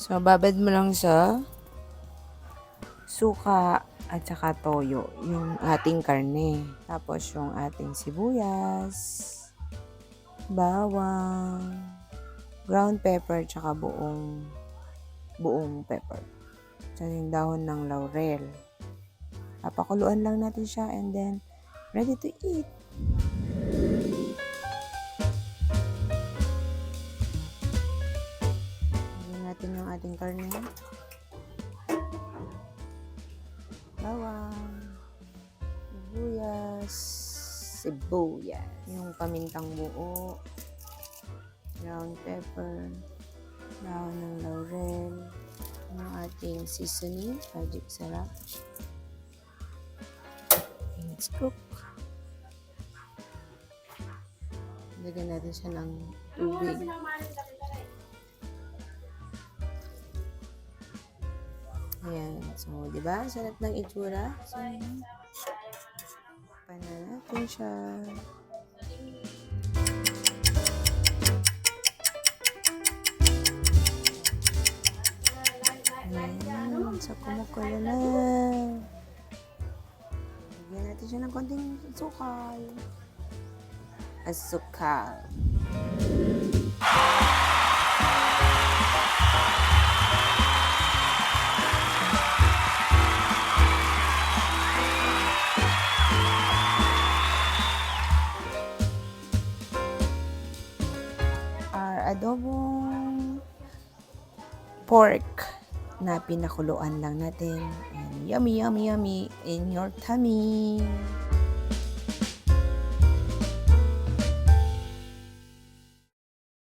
So, babad mo lang sa suka at saka toyo, yung ating karne. Tapos, yung ating sibuyas, bawang, ground pepper, tsaka buong pepper. So, yung dahon ng laurel. Papakuluan lang natin siya and then, ready to eat. Lagyan natin yung ating karne. Bawang, sibuyas, yung pamintang buo, ground pepper, dahon ng laurel, yung ating seasoning, magic sarap. Let's cook. Lagyan natin siya ng tubig. Ayan. So, di ba? Sarap ng itsura. So, panan natin siya. Ayan. So, kumukulo na. Lagyan natin siya ng konting sukal. Asukal. Adobong pork na pinakuluan lang natin. And yummy, yummy, yummy in your tummy.